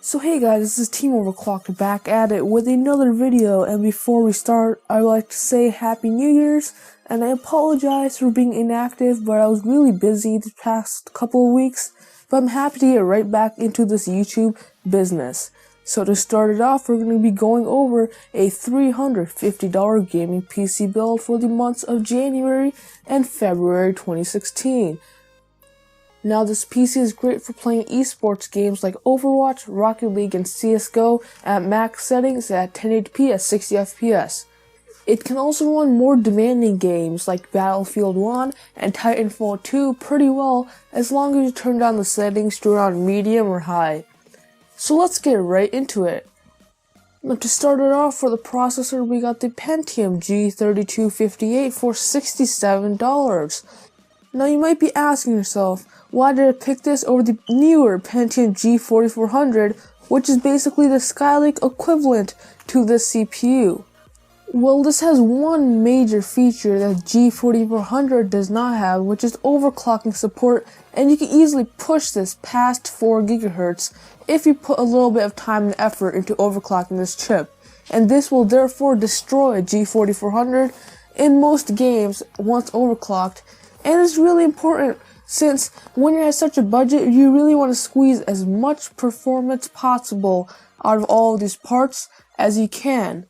So hey guys, this is TeamOverclocked back at it with another video, and before we start, I would like to say Happy New Year's, and I apologize for being inactive, but I was really busy the past couple of weeks, but I'm happy to get right back into this YouTube business. So to start it off, we're going to be going over a $350 gaming PC build for the months of January and February 2016. Now this PC is great for playing esports games like Overwatch, Rocket League, and CSGO at max settings at 1080p at 60 FPS. It can also run more demanding games like Battlefield 1 and Titanfall 2 pretty well as long as you turn down the settings to around medium or high. So let's get right into it. Now to start it off, for the processor we got the Pentium G3258 for $67. Now you might be asking yourself, why did I pick this over the newer Pentium G4400, which is basically the Skylake equivalent to this CPU? Well, this has one major feature that G4400 does not have, which is overclocking support, and you can easily push this past 4 GHz if you put a little bit of time and effort into overclocking this chip. And this will therefore destroy a G4400 in most games once overclocked, and it's really important since when you have such a budget, you really want to squeeze as much performance possible out of all of these parts as you can.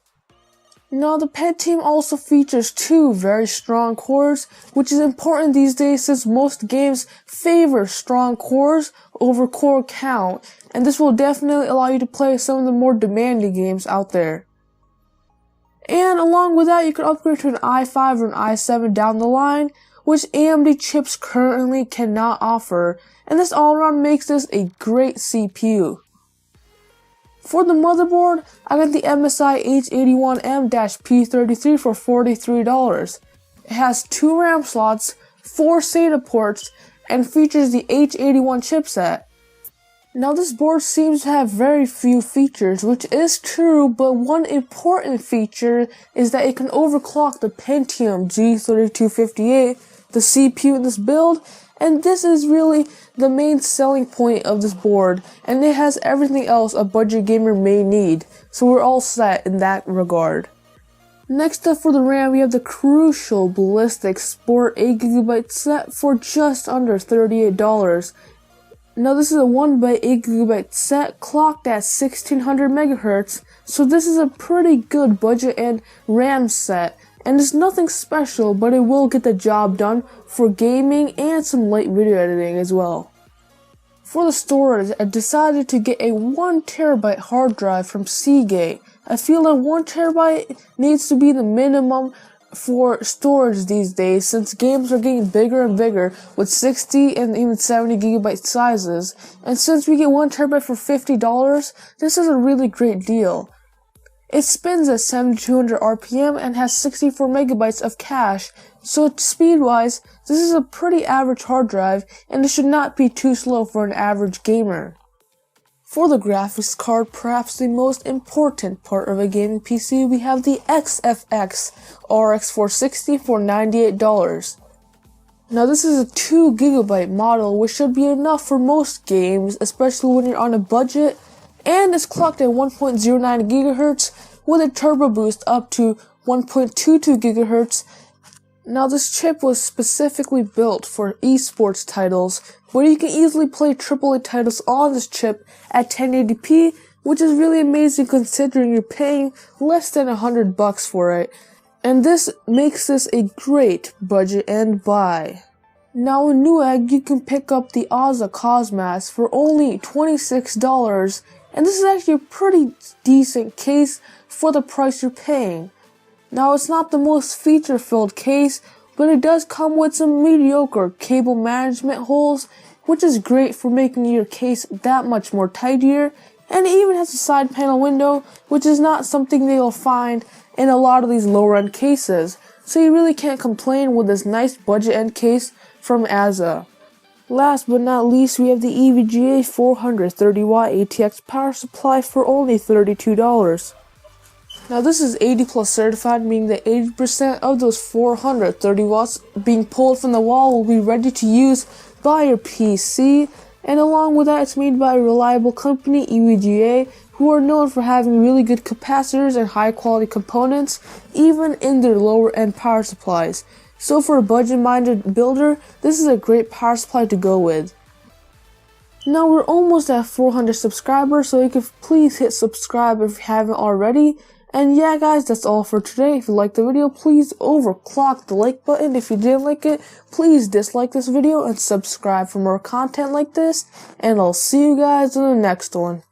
Now the Pentium also features 2 very strong cores, which is important these days since most games favor strong cores over core count, and this will definitely allow you to play some of the more demanding games out there. And along with that, you can upgrade to an i5 or an i7 down the line, which AMD chips currently cannot offer, and this all around makes this a great CPU. For the motherboard, I got the MSI H81M-P33 for $43. It has 2 RAM slots, 4 SATA ports, and features the H81 chipset. Now this board seems to have very few features, which is true, but one important feature is that it can overclock the Pentium G3258, the CPU in this build, and this is really the main selling point of this board, and it has everything else a budget gamer may need, so we're all set in that regard. Next up for the RAM, we have the crucial Ballistic Sport 8GB set for just under $38. Now this is a 1x8GB set clocked at 1600 MHz, so this is a pretty good budget and RAM set, and it's nothing special, but it will get the job done for gaming and some light video editing as well. For the storage, I decided to get a 1TB hard drive from Seagate. I feel that 1TB needs to be the minimum for storage these days since games are getting bigger and bigger with 60 and even 70 GB sizes, and since we get 1TB for $50, this is a really great deal. It spins at 7200 RPM and has 64 MB of cache, so speed-wise, this is a pretty average hard drive, and it should not be too slow for an average gamer. For the graphics card, perhaps the most important part of a gaming PC, we have the XFX RX 460 for $98. Now this is a 2GB model, which should be enough for most games, especially when you're on a budget, and it's clocked at 1.09 GHz with a turbo boost up to 1.22 GHz. Now this chip was specifically built for esports titles, but you can easily play AAA titles on this chip at 1080p, which is really amazing considering you're paying less than $100 for it, and this makes this a great budget and buy. Now in Newegg, you can pick up the Aza Cosmas for only $26, and this is actually a pretty decent case for the price you're paying. Now it's not the most feature-filled case, but it does come with some mediocre cable management holes, which is great for making your case that much more tidier, and it even has a side panel window, which is not something that you'll find in a lot of these lower-end cases, so you really can't complain with this nice budget-end case from Aza. Last but not least, we have the EVGA 430W ATX power supply for only $32. Now this is 80 plus certified, meaning that 80% of those 430 watts being pulled from the wall will be ready to use by your PC, And along with that, it's made by a reliable company, EVGA, who are known for having really good capacitors and high quality components, even in their lower end power supplies. So for a budget-minded builder, this is a great power supply to go with. Now we're almost at 400 subscribers, so you can please hit subscribe if you haven't already. And yeah guys, that's all for today. If you liked the video, please overclock the like button. If you didn't like it, please dislike this video and subscribe for more content like this. And I'll see you guys in the next one.